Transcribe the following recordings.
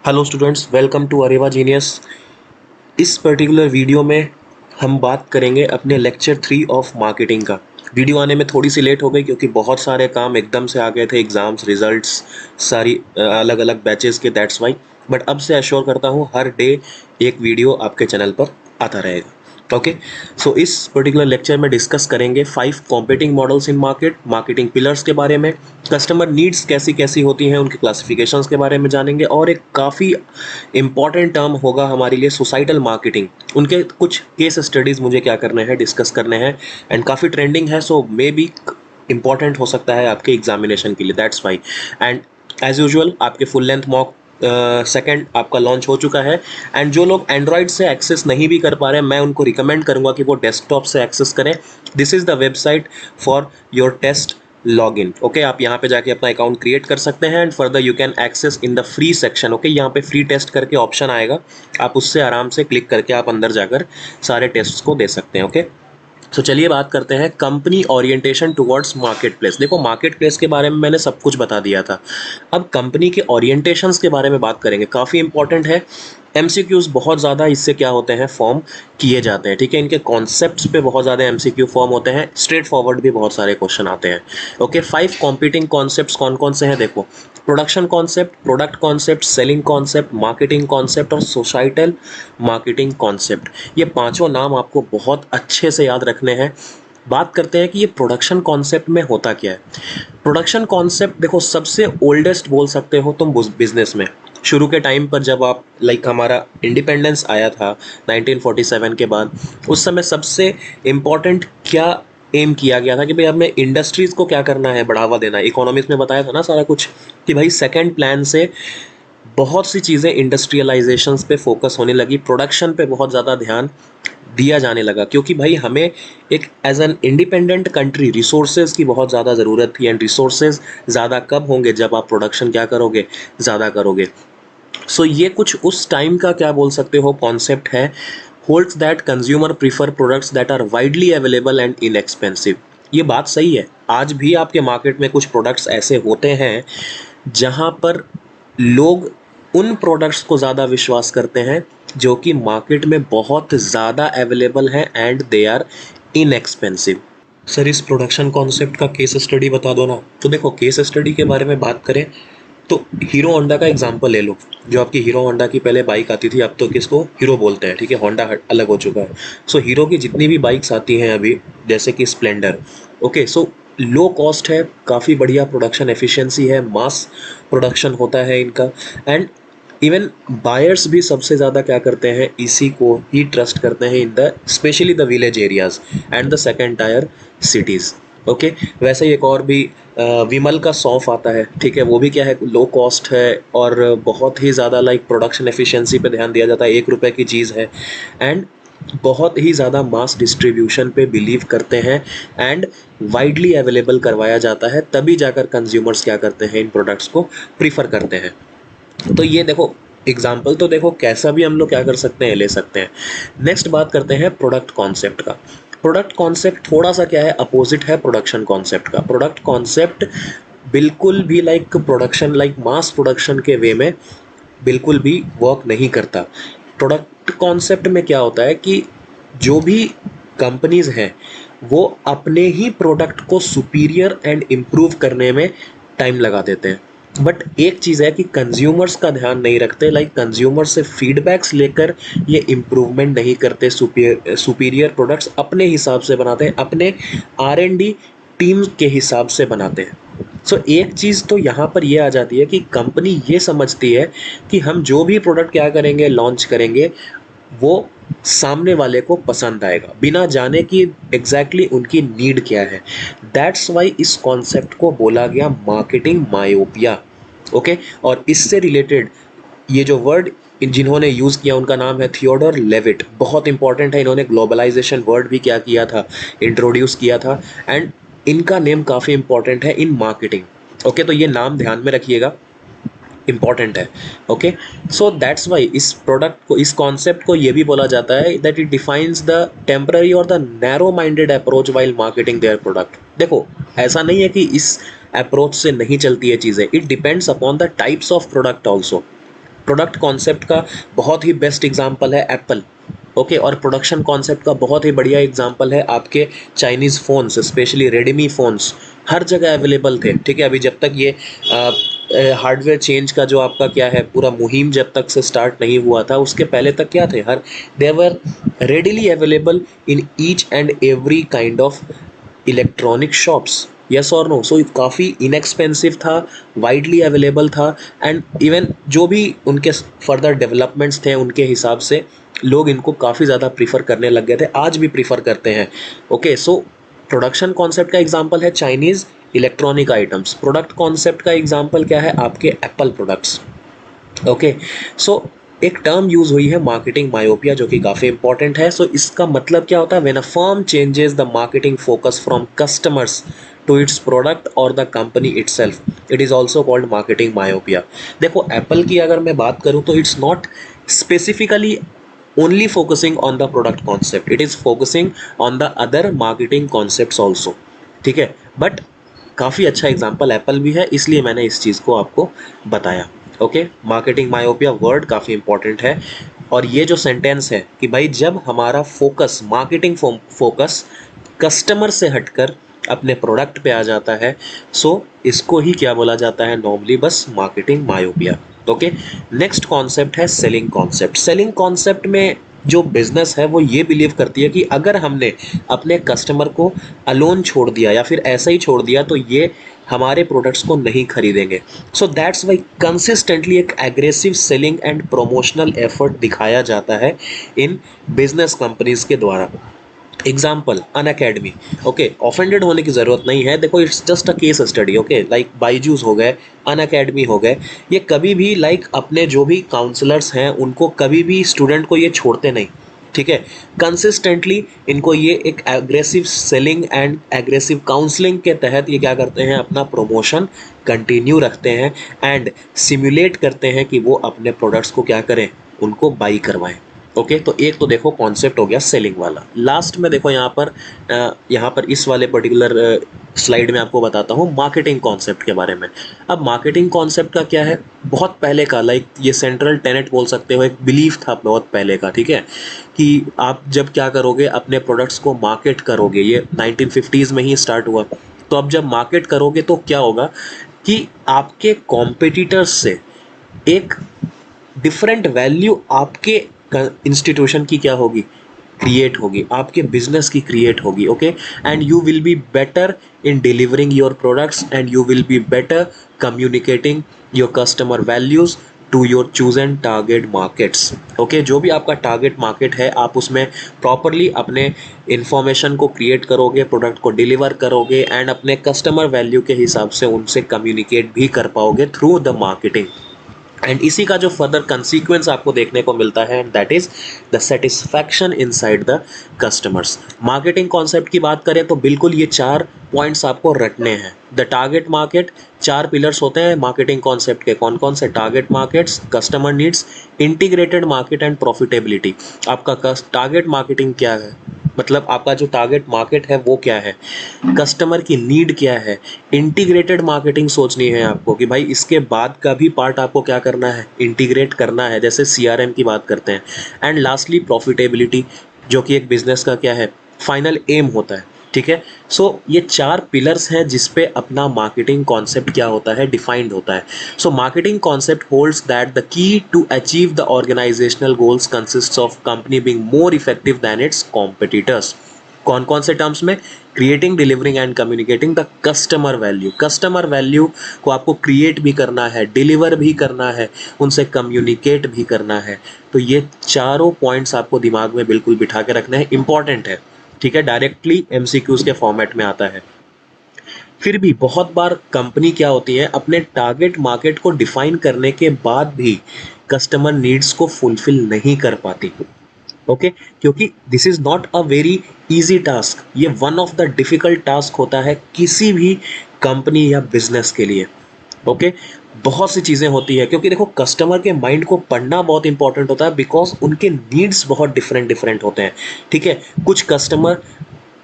Hello students, welcome to Areva Genius. इस particular video में हम बात करेंगे अपने लेक्चर 3 ऑफ मार्केटिंग का। वीडियो आने में थोड़ी सी लेट हो गई क्योंकि बहुत सारे काम एकदम से आ गए थे, एग्जाम्स, रिजल्ट्स, सारी अलग अलग बैचेस के, दैट्स वाई। बट अब से एश्योर करता हूँ हर डे एक वीडियो आपके चैनल पर आता रहेगा। ओके, सो इस पर्टिकुलर लेक्चर में डिस्कस करेंगे 5 competing models in market, marketing pillars के बारे में, कस्टमर नीड्स कैसी कैसी होती हैं, उनकी क्लासिफिकेशंस के बारे में जानेंगे, और एक काफ़ी इंपॉर्टेंट टर्म होगा हमारे लिए सोसाइटल मार्केटिंग। उनके कुछ केस स्टडीज़ मुझे क्या करने हैं, डिस्कस करने हैं, एंड काफ़ी ट्रेंडिंग है, सो मे बी इंपॉर्टेंट हो सकता है आपके एग्जामिनेशन के लिए, that's why. And as usual आपके फुल लेंथ मॉक सेकंड आपका लॉन्च हो चुका है। एंड जो लोग एंड्रॉयड से एक्सेस नहीं भी कर पा रहे हैं, मैं उनको रिकमेंड करूंगा कि वो डेस्कटॉप से एक्सेस करें। This is the website for your test login. Okay, आप यहाँ पे जाके अपना अकाउंट क्रिएट कर सकते हैं and further you can access in the free section. Okay, यहाँ पे फ्री टेस्ट करके ऑप्शन आएगा, आप उससे आराम से क्लिक करके आप अंदर जाकर सारे टेस्ट को दे सकते हैं। ओके, तो चलिए बात करते हैं company orientation towards market place. देखो, मार्केट प्लेस के बारे में मैंने सब कुछ बता दिया था, अब कंपनी के ओरिएंटेशंस के बारे में बात करेंगे। काफ़ी इंपॉर्टेंट है, एमसीक्यूज बहुत ज़्यादा इससे क्या होते हैं, फॉर्म किए जाते हैं। ठीक है, इनके कॉन्सेप्ट्स पे बहुत ज़्यादा एमसीक्यू फॉर्म होते हैं, स्ट्रेट फॉरवर्ड भी बहुत सारे क्वेश्चन आते हैं। ओके, 5 कॉम्पिटिंग कॉन्सेप्ट्स कौन कौन से हैं देखो। Production concept, product concept, selling concept, marketing concept और सोसाइटल मार्केटिंग कॉन्सेप्ट। ये पांचों नाम आपको बहुत अच्छे से याद रखने हैं। बात करते हैं कि ये प्रोडक्शन कॉन्सेप्ट में होता क्या है। प्रोडक्शन कॉन्सेप्ट देखो, सबसे ओल्डेस्ट बोल सकते हो तुम बिजनेस में। शुरू के टाइम पर जब आप हमारा इंडिपेंडेंस आया था 1947 के बाद, उस समय सबसे इम्पोर्टेंट क्या एम किया गया था कि भाई हमें इंडस्ट्रीज को क्या करना है, बढ़ावा देना है। इकोनॉमिक्स में बताया था ना सारा कुछ कि भाई सेकंड प्लान से बहुत सी चीज़ें इंडस्ट्रियलाइजेशंस पे फोकस होने लगी, प्रोडक्शन पे बहुत ज़्यादा ध्यान दिया जाने लगा, क्योंकि भाई हमें एक as an independent country resources की बहुत ज़्यादा ज़रूरत थी। एंड रिसोर्सेज ज़्यादा कब होंगे, जब आप प्रोडक्शन क्या करोगे, ज़्यादा करोगे। सो ये कुछ उस टाइम का क्या बोल सकते हो कॉन्सेप्ट है। Holds that consumer prefer products that are widely available and inexpensive. ये बात सही है, आज भी आपके मार्केट में कुछ प्रोडक्ट्स ऐसे होते हैं जहां पर लोग उन प्रोडक्ट्स को ज़्यादा विश्वास करते हैं जो कि मार्केट में बहुत ज़्यादा अवेलेबल हैं and they are inexpensive. Sir, इस प्रोडक्शन कॉन्सेप्ट का केस स्टडी बता दो ना। तो देखो, केस स्टडी के बारे में बात करें तो हीरो होंडा का एग्जांपल ले लो। जो आपकी हीरो होंडा की पहले बाइक आती थी, अब तो किसको हीरो बोलते हैं। ठीक है, होंडा अलग हो चुका है। सो हीरो की जितनी भी बाइक्स आती हैं अभी, जैसे कि स्प्लेंडर, ओके, सो लो कॉस्ट है, काफ़ी बढ़िया प्रोडक्शन एफिशिएंसी है, मास प्रोडक्शन होता है इनका। एंड इवन बायर्स भी सबसे ज़्यादा क्या करते हैं, इसी को ही ट्रस्ट करते हैं in the specially the village areas and the second tyre cities. Okay, वैसे ही एक और भी विमल का सौंफ आता है। ठीक है, वो भी क्या है, लो कॉस्ट है और बहुत ही ज़्यादा प्रोडक्शन एफिशिएंसी पे ध्यान दिया जाता है, 1 रुपए की चीज़ है। एंड बहुत ही ज़्यादा मास डिस्ट्रीब्यूशन पे बिलीव करते हैं एंड वाइडली अवेलेबल करवाया जाता है, तभी जाकर कंज्यूमर्स क्या करते हैं, इन प्रोडक्ट्स को प्रीफर करते हैं। तो ये देखो एग्जाम्पल, तो देखो कैसा भी हम लोग क्या कर सकते हैं, ले सकते हैं। नेक्स्ट बात करते हैं प्रोडक्ट कॉन्सेप्ट का। प्रोडक्ट कॉन्सेप्ट थोड़ा सा क्या है, अपोजिट है प्रोडक्शन कॉन्सेप्ट का। प्रोडक्ट कॉन्सेप्ट बिल्कुल भी प्रोडक्शन मास प्रोडक्शन के वे में बिल्कुल भी वर्क नहीं करता। प्रोडक्ट कॉन्सेप्ट में क्या होता है कि जो भी कंपनीज हैं वो अपने ही प्रोडक्ट को सुपीरियर एंड इम्प्रूव करने में टाइम लगा देते हैं। बट एक चीज़ है कि कंज्यूमर्स का ध्यान नहीं रखते, कंज्यूमर से फीडबैक्स लेकर ये इम्प्रूवमेंट नहीं करते, सुपीरियर प्रोडक्ट्स अपने हिसाब से बनाते हैं, अपने R&D टीम के हिसाब से बनाते हैं। सो एक चीज़ तो यहाँ पर ये आ जाती है कि कंपनी ये समझती है कि हम जो भी प्रोडक्ट क्या करेंगे, लॉन्च करेंगे, वो सामने वाले को पसंद आएगा, बिना जाने कि एग्जैक्टली उनकी नीड क्या है। दैट्स वाई इस कॉन्सेप्ट को बोला गया मार्केटिंग मायोपिया। ओके, और इससे रिलेटेड ये जो वर्ड जिन्होंने यूज़ किया उनका नाम है थियोडोर लेविट। बहुत इंपॉर्टेंट है, इन्होंने ग्लोबलाइजेशन वर्ड भी क्या किया था, इंट्रोड्यूस किया था। एंड इनका नेम काफ़ी इंपॉर्टेंट है इन मार्केटिंग। ओके, तो ये नाम ध्यान में रखिएगा, इंपॉर्टेंट है। ओके, सो दैट्स वाई इस प्रोडक्ट को, इस कॉन्सेप्ट को ये भी बोला जाता है that it defines the temporary और the narrow minded approach while marketing their product. देखो, ऐसा नहीं है कि इस अप्रोच से नहीं चलती है चीज़ें, it depends upon the types of product also. Product concept का बहुत ही बेस्ट एग्जांपल है एप्पल। ओके, और प्रोडक्शन कॉन्सेप्ट का बहुत ही बढ़िया एग्जांपल है आपके Chinese phones, specially Redmi phones हर जगह अवेलेबल थे। ठीक है, अभी जब तक ये हार्डवेयर चेंज का जो आपका क्या है पूरा मुहिम जब तक से स्टार्ट नहीं हुआ था, उसके पहले तक क्या थे, हर they were readily available in each and every kind of electronic shops. Yes और नो? सो काफ़ी इनएक्सपेंसिव था, वाइडली अवेलेबल था, एंड इवन जो भी उनके फर्दर डेवलपमेंट्स थे उनके हिसाब से लोग इनको काफ़ी ज़्यादा प्रीफर करने लग गए थे, आज भी प्रीफर करते हैं। ओके, सो प्रोडक्शन कॉन्सेप्ट का एग्जांपल है Chinese electronic items, product concept का एग्जांपल क्या है, आपके एप्पल प्रोडक्ट्स। ओके, सो एक टर्म यूज हुई है मार्केटिंग मायोपिया, जो कि काफ़ी इंपॉर्टेंट है। सो इसका मतलब क्या होता है, when a firm changes the marketing focus from customers to its product और the company itself, it is also called marketing myopia. देखो, एप्पल की अगर मैं बात करूँ तो it's not specifically only focusing on the product concept, it is focusing on the other marketing concepts also। ठीक है, बट काफ़ी अच्छा एग्जाम्पल एप्पल भी है, इसलिए मैंने इस चीज़ को आपको बताया। ओके, मार्केटिंग मायोपिया वर्ड काफ़ी इंपॉर्टेंट है, और ये जो सेंटेंस है कि भाई जब हमारा फोकस, मार्केटिंग फोकस कस्टमर से हटकर अपने प्रोडक्ट पे आ जाता है, सो इसको ही क्या बोला जाता है नॉर्मली, बस marketing myopia. Okay, next concept है सेलिंग कॉन्सेप्ट। सेलिंग कॉन्सेप्ट में जो बिजनेस है वो ये बिलीव करती है कि अगर हमने अपने कस्टमर को अलोन छोड़ दिया या फिर ऐसा ही छोड़ दिया तो ये हमारे प्रोडक्ट्स को नहीं खरीदेंगे। सो दैट्स वाई कंसिस्टेंटली एक aggressive selling and promotional effort दिखाया जाता है इन बिजनेस कंपनीज के द्वारा। एग्जाम्पल, अन अकेडमी। ओके, ऑफेंडेड होने की ज़रूरत नहीं है, देखो it's just a case study. Okay, like Byju's हो गए, अन अकेडमी हो गए, ये कभी भी लाइक अपने जो भी काउंसलर्स हैं उनको कभी भी स्टूडेंट को ये छोड़ते नहीं। ठीक है, कंसिस्टेंटली इनको ये एक aggressive selling and aggressive counselling के तहत ये क्या करते हैं, अपना प्रमोशन कंटिन्यू रखते हैं एंड सिमुलेट करते हैं कि वो अपने प्रोडक्ट्स को क्या करें, उनको बाई करवाएं। ओके, तो एक तो देखो कॉन्सेप्ट हो गया सेलिंग वाला। लास्ट में देखो यहाँ पर इस वाले पर्टिकुलर स्लाइड में आपको बताता हूँ मार्केटिंग कॉन्सेप्ट के बारे में। अब मार्केटिंग कॉन्सेप्ट का क्या है, बहुत पहले का, लाइक ये सेंट्रल टेनेट बोल सकते हो, एक बिलीफ था बहुत पहले का। ठीक है, कि आप जब क्या करोगे, अपने प्रोडक्ट्स को मार्केट करोगे, ये 1950s में ही स्टार्ट हुआ। तो अब जब मार्केट करोगे तो क्या होगा कि आपके कॉम्पिटिटर्स से एक डिफरेंट वैल्यू आपके इंस्टीट्यूशन की क्या होगी, क्रिएट होगी, आपके बिजनेस की क्रिएट होगी। Okay, and you will be better in delivering your products and you will be better communicating your customer values to your choose and target markets. Okay, जो भी आपका टारगेट मार्केट है आप उसमें प्रॉपरली अपने information को create करोगे, product को डिलीवर करोगे एंड अपने कस्टमर वैल्यू के हिसाब से उनसे कम्युनिकेट भी कर पाओगे थ्रू द मार्केटिंग। एंड इसी का जो फर्दर कंसीक्वेंस आपको देखने को मिलता है, that is the satisfaction inside the customers. Marketing concept की बात करें तो बिल्कुल ये 4 पॉइंट्स आपको रटने हैं। द टारगेट मार्केट, 4 पिलर्स होते हैं मार्केटिंग कॉन्सेप्ट के, कौन कौन से, target markets, customer needs, integrated market and profitability. आपका टारगेट मार्केटिंग क्या है, मतलब आपका जो टारगेट मार्केट है वो क्या है, कस्टमर की नीड क्या है, इंटीग्रेटेड मार्केटिंग सोचनी है आपको कि भाई इसके बाद का भी पार्ट आपको क्या करना है, इंटीग्रेट करना है, जैसे सीआरएम की बात करते हैं। एंड लास्टली प्रॉफिटेबिलिटी, जो कि एक बिजनेस का क्या है, फाइनल एम होता है। ठीक है, सो ये 4 पिलर्स हैं जिस पे अपना मार्केटिंग कॉन्सेप्ट क्या होता है, डिफाइंड होता है। So marketing concept holds that the key to achieve the organisational goals consists of company being more effective than its competitors. कौन कौन से टर्म्स में, creating, delivering and communicating the customer value. Customer value को आपको create भी करना है, deliver भी करना है, उनसे कम्युनिकेट भी करना है। तो ये चारों पॉइंट्स आपको दिमाग में बिल्कुल बिठा के रखना है, इंपॉर्टेंट है। ठीक है, डायरेक्टली एमसीक्यूज के फॉर्मेट में आता है। फिर भी बहुत बार कंपनी क्या होती है, अपने टारगेट मार्केट को डिफाइन करने के बाद भी कस्टमर नीड्स को फुलफिल नहीं कर पाती। ओके, क्योंकि this is not a very easy task, ये one of the difficult task होता है किसी भी कंपनी या बिजनेस के लिए। ओके, बहुत सी चीज़ें होती है, क्योंकि देखो कस्टमर के माइंड को पढ़ना बहुत इंपॉर्टेंट होता है, बिकॉज उनके नीड्स बहुत डिफरेंट डिफरेंट होते हैं। ठीक है, कुछ कस्टमर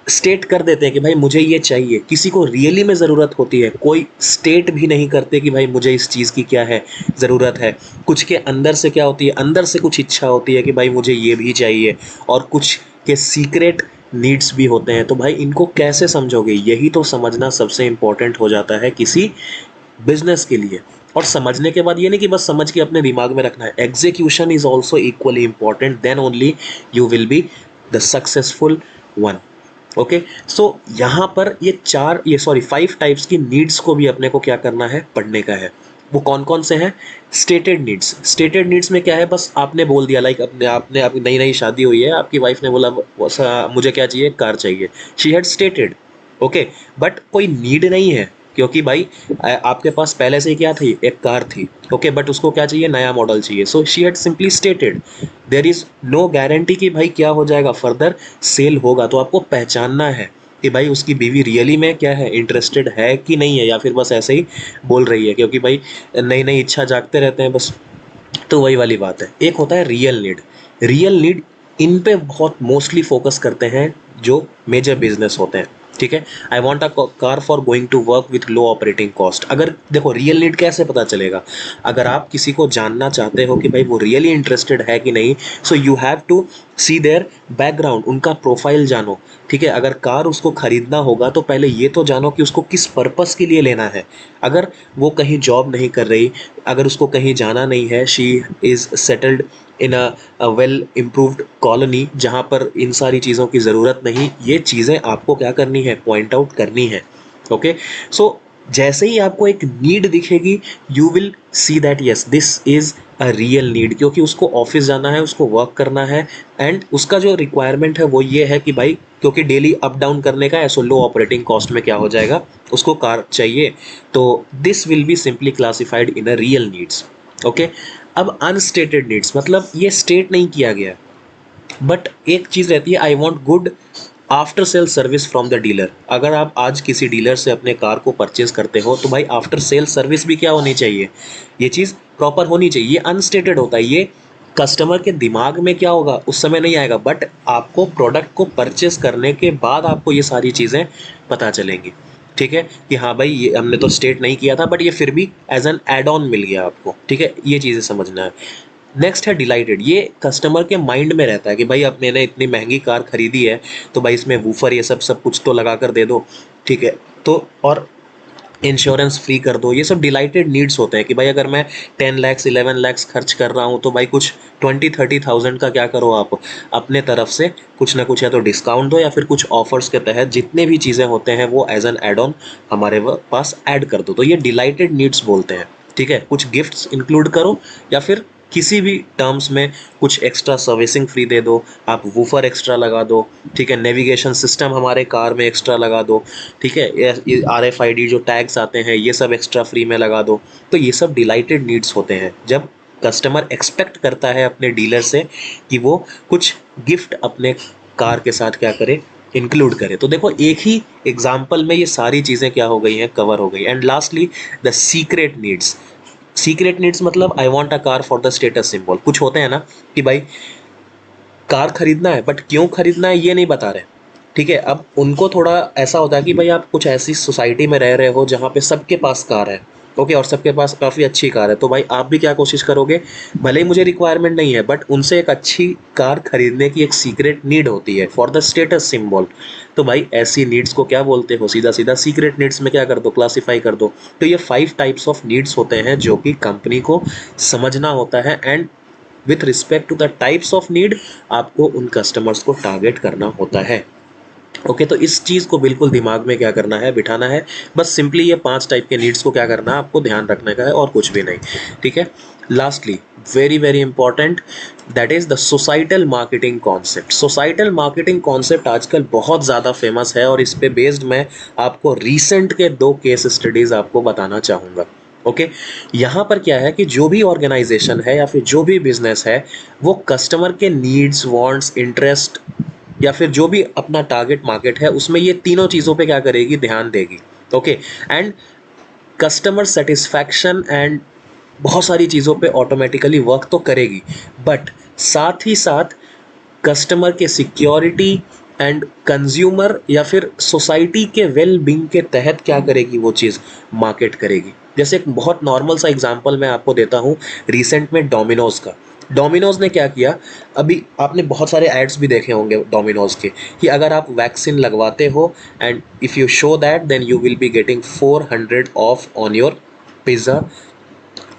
स्टेट कर देते हैं कि भाई मुझे ये चाहिए, किसी को रियली में ज़रूरत होती है, कोई स्टेट भी नहीं करते कि भाई मुझे इस चीज़ की क्या है ज़रूरत है। कुछ के अंदर से क्या होती है, अंदर से कुछ इच्छा होती है कि भाई मुझे ये भी चाहिए, और कुछ के सीक्रेट नीड्स भी होते हैं। तो भाई इनको कैसे समझोगे, यही तो समझना सबसे इम्पोर्टेंट हो जाता है किसी बिजनेस के लिए। और समझने के बाद ये नहीं कि बस समझ के अपने दिमाग में रखना है, execution is also equally important, then only you will be the successful one. Okay, so यहाँ पर ये 5 टाइप्स की नीड्स को भी अपने को क्या करना है, पढ़ने का है। वो कौन कौन से हैं? Stated needs. स्टेटेड नीड्स में क्या है, बस आपने बोल दिया, लाइक अपने आपने आपकी नई नई शादी हुई है, आपकी वाइफ ने बोला मुझे क्या चाहिए, कार चाहिए, she had stated. Okay, but कोई नीड नहीं है, क्योंकि भाई आपके पास पहले से ही क्या थी, एक कार थी। ओके, बट उसको क्या चाहिए, नया मॉडल चाहिए, so she had simply stated. There is no guarantee कि भाई क्या हो जाएगा, फर्दर सेल होगा। तो आपको पहचानना है कि भाई उसकी बीवी रियली में क्या है, इंटरेस्टेड है कि नहीं है, या फिर बस ऐसे ही बोल रही है, क्योंकि भाई नई नई इच्छा जागते रहते हैं बस। तो वही वाली बात है। एक होता है रियल नीड। रियल नीड, इन पे बहुत मोस्टली फोकस करते हैं जो मेजर बिजनेस होते हैं। ठीक है, I want a car for going to work with low operating cost. अगर देखो रियल नीड कैसे पता चलेगा, अगर आप किसी को जानना चाहते हो कि भाई वो रियली इंटरेस्टेड है कि नहीं, so you have to see their background, उनका प्रोफाइल जानो। ठीक है, अगर कार उसको खरीदना होगा तो पहले ये तो जानो कि उसको किस पर्पस के लिए लेना है। अगर वो कहीं जॉब नहीं कर रही, अगर उसको कहीं जाना नहीं है, she is settled in a well improved colony जहाँ पर इन सारी चीज़ों की ज़रूरत नहीं, ये चीज़ें आपको क्या करनी है, पॉइंट आउट करनी है। ओके, सो जैसे ही आपको एक नीड दिखेगी, you will see that yes this is a real need, क्योंकि उसको ऑफिस जाना है, उसको वर्क करना है, एंड उसका जो रिक्वायरमेंट है वो ये है कि भाई क्योंकि डेली अप डाउन करने का है, सो लो ऑपरेटिंग कॉस्ट में क्या हो जाएगा, उसको कार चाहिए। तो this will be simply classified in a real needs. Okay, अब अनस्टेटेड नीड्स मतलब ये स्टेट नहीं किया गया, बट एक चीज़ रहती है, I want good after sale service from the dealer. अगर आप आज किसी डीलर से अपने कार को परचेज करते हो तो भाई आफ्टर सेल सर्विस भी क्या होनी चाहिए, ये चीज़ प्रॉपर होनी चाहिए। ये अनस्टेटेड होता है, ये कस्टमर के दिमाग में क्या होगा उस समय नहीं आएगा, बट आपको प्रोडक्ट को परचेज करने के बाद आपको ये सारी चीज़ें पता चलेंगी। ठीक है, कि हाँ भाई ये हमने तो स्टेट नहीं किया था, बट ये फिर भी एज एन एड ऑन मिल गया आपको। ठीक है, ये चीज़ें समझना है। नेक्स्ट है डिलाइटेड। ये कस्टमर के माइंड में रहता है कि भाई अब मैंने इतनी महंगी कार खरीदी है, तो भाई इसमें वूफर ये सब सब कुछ तो लगा कर दे दो। ठीक है, तो और इंश्योरेंस फ्री कर दो। ये सब डिलाइटेड नीड्स होते हैं कि भाई अगर मैं 10 lakhs 11 lakhs खर्च कर रहा हूँ, तो भाई कुछ 20-30 thousand का क्या करो, आप अपने तरफ से कुछ ना कुछ या तो डिस्काउंट दो, या फिर कुछ ऑफर्स के तहत जितने भी चीज़ें होते हैं वो एज एन एड ऑन हमारे पास ऐड कर दो। तो ये डिलाइटेड नीड्स बोलते हैं। ठीक है, कुछ गिफ्ट्स इंक्लूड करो, या फिर किसी भी टर्म्स में कुछ एक्स्ट्रा सर्विसिंग फ्री दे दो, आप वूफर एक्स्ट्रा लगा दो। ठीक है, नेविगेशन सिस्टम हमारे कार में एक्स्ट्रा लगा दो। ठीक है, ये RFID जो टैग्स आते हैं ये सब एक्स्ट्रा फ्री में लगा दो। तो ये सब डिलाइटेड नीड्स होते हैं, जब कस्टमर एक्सपेक्ट करता है अपने डीलर से कि वो कुछ गिफ्ट अपने कार के साथ क्या करे, इंक्लूड करे। तो देखो एक ही एग्जाम्पल में ये सारी चीज़ें क्या हो गई हैं, कवर हो गई। And lastly the secret needs. Secret needs मतलब I want a car for the status symbol. कुछ होते हैं ना कि भाई कार खरीदना है, बट क्यों खरीदना है ये नहीं बता रहे। ठीक है, अब उनको थोड़ा ऐसा होता है कि भाई आप कुछ ऐसी सोसाइटी में रह रहे हो जहाँ पे सबके पास कार है। ओके, और सबके पास काफ़ी अच्छी कार है, तो भाई आप भी क्या कोशिश करोगे, भले ही मुझे रिक्वायरमेंट नहीं है, बट उनसे एक अच्छी कार खरीदने की एक सीक्रेट नीड होती है फॉर द स्टेटस सिंबल। तो भाई ऐसी नीड्स को क्या बोलते हो, सीधा सीधा सीक्रेट नीड्स में क्या कर दो, क्लासीफाई कर दो। तो ये 5 टाइप्स ऑफ नीड्स होते हैं जो कि कंपनी को समझना होता है, and with respect to the types of need आपको उन कस्टमर्स को टारगेट करना होता है। ओके, तो इस चीज़ को बिल्कुल दिमाग में क्या करना है, बिठाना है। बस सिंपली ये 5 टाइप के नीड्स को क्या करना है, आपको ध्यान रखने का है, और कुछ भी नहीं। ठीक है, lastly very very important, that is the societal marketing concept. Societal marketing concept आजकल बहुत ज़्यादा फेमस है, और इस पे बेस्ड मैं आपको रिसेंट के 2 केस स्टडीज़ आपको बताना चाहूँगा। ओके, यहाँ पर क्या है कि जो भी ऑर्गेनाइजेशन है या फिर जो भी बिजनेस है, वो कस्टमर के नीड्स, वांट्स, इंटरेस्ट, या फिर जो भी अपना टारगेट मार्केट है उसमें ये तीनों चीज़ों पे क्या करेगी, ध्यान देगी। Okay, and customer satisfaction and बहुत सारी चीज़ों पे ऑटोमेटिकली वर्क तो करेगी, बट साथ ही साथ कस्टमर के सिक्योरिटी एंड कंज्यूमर या फिर सोसाइटी के वेल बींग के तहत क्या करेगी वो चीज़, मार्केट करेगी। जैसे एक बहुत नॉर्मल सा एग्जांपल मैं आपको देता हूँ, रिसेंट में डोमिनोज का। डोमिनोज ने क्या किया, अभी आपने बहुत सारे एड्स भी देखे होंगे डोमिनोज के, कि अगर आप वैक्सीन लगवाते हो and if you show that then you will be getting 400 off on your pizza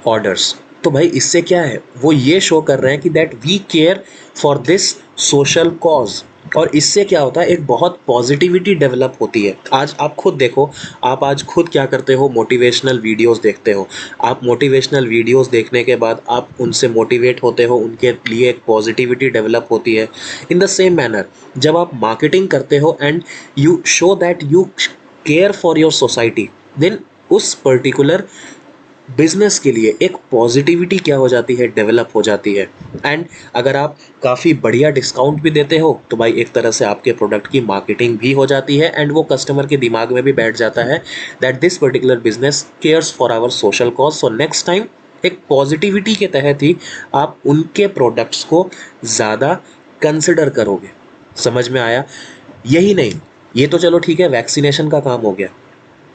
orders. तो भाई इससे क्या है, वो ये शो कर रहे हैं कि that we care for this social cause. और इससे क्या होता है, एक बहुत पॉजिटिविटी डेवलप होती है। आज आप खुद देखो, आप आज खुद क्या करते हो, मोटिवेशनल वीडियोस देखते हो। आप मोटिवेशनल वीडियोस देखने के बाद आप उनसे मोटिवेट होते हो, उनके लिए एक पॉजिटिविटी डेवलप होती है। इन द सेम मैनर जब आप मार्केटिंग करते हो and you show that you care for your society, then उस पर्टिकुलर बिजनेस के लिए एक पॉजिटिविटी क्या हो जाती है, डेवलप हो जाती है। एंड अगर आप काफ़ी बढ़िया डिस्काउंट भी देते हो तो भाई एक तरह से आपके प्रोडक्ट की मार्केटिंग भी हो जाती है एंड वो कस्टमर के दिमाग में भी बैठ जाता है that this particular business cares for our social cause. So next time एक पॉजिटिविटी के तहत ही आप उनके प्रोडक्ट्स को ज़्यादा कंसिडर करोगे। समझ में आया? यही नहीं, ये तो चलो ठीक है, वैक्सीनेशन का काम हो गया।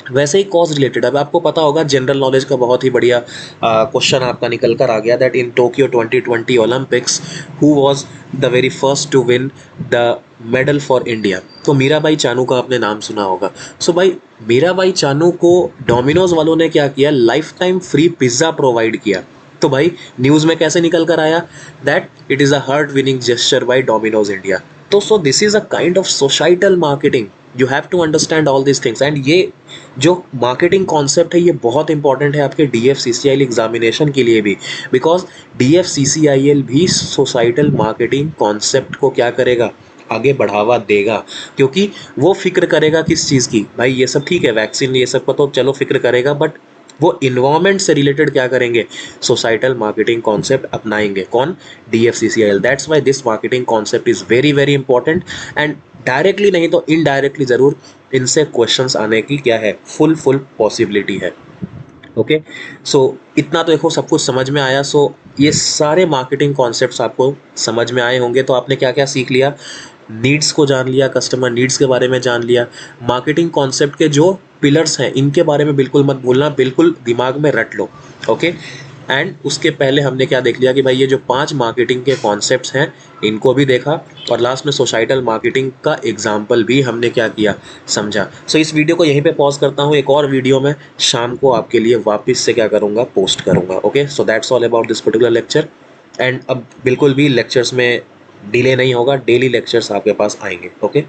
वैसे ही कॉज रिलेटेड, अब आपको पता होगा, जनरल नॉलेज का बहुत ही बढ़िया क्वेश्चन आपका निकल कर आ गया that in Tokyo 2020 Olympics who was the very first to win the medal for India. तो मीराबाई चानू का आपने नाम सुना होगा। सो भाई मीराबाई चानू को डोमिनोज वालों ने क्या किया, life time free pizza provide किया। तो भाई न्यूज़ में कैसे निकल कर आया that it is a heart winning gesture by Domino's India. तो so this is a kind of societal marketing. You have to understand all this things and ये जो मार्केटिंग कॉन्सेप्ट है ये बहुत इंपॉर्टेंट है आपके DFCCIL एग्जामिनेशन के लिए भी, बिकॉज DFCCIL भी सोसाइटल मार्केटिंग कॉन्सेप्ट को क्या करेगा, आगे बढ़ावा देगा। क्योंकि वो फिक्र करेगा किस चीज़ की, भाई ये सब ठीक है, वैक्सीन ये सब का तो चलो फिक्र करेगा, बट वो इन्वायरमेंट से रिलेटेड क्या करेंगे, सोसाइटल मार्केटिंग कॉन्सेप्ट अपनाएंगे। कौन? DFCCIL। That's why this marketing concept is very very important and directly नहीं तो इनडायरेक्टली ज़रूर इनसे क्वेश्चंस आने की क्या है, फुल पॉसिबिलिटी है। ओके, सो इतना तो देखो सब कुछ समझ में आया। सो ये सारे मार्केटिंग कॉन्सेप्ट्स आपको समझ में आए होंगे। तो आपने क्या क्या सीख लिया, नीड्स को जान लिया, कस्टमर नीड्स के बारे में जान लिया, मार्केटिंग कॉन्सेप्ट के जो पिलर्स हैं इनके बारे में बिल्कुल मत भूलना, बिल्कुल दिमाग में रट लो। ओके, एंड उसके पहले हमने क्या देख लिया कि भाई ये जो 5 मार्केटिंग के कॉन्सेप्ट्स हैं इनको भी देखा, और लास्ट में सोसाइटल मार्केटिंग का एग्जाम्पल भी हमने क्या किया, समझा। सो इस वीडियो को यहीं पे पॉज करता हूँ, एक और वीडियो में शाम को आपके लिए वापस से क्या करूँगा, पोस्ट करूँगा। Okay, so that's all about this particular lecture. And अब बिल्कुल भी लेक्चर्स में डिले नहीं होगा, डेली लेक्चर्स आपके पास आएंगे। ओके।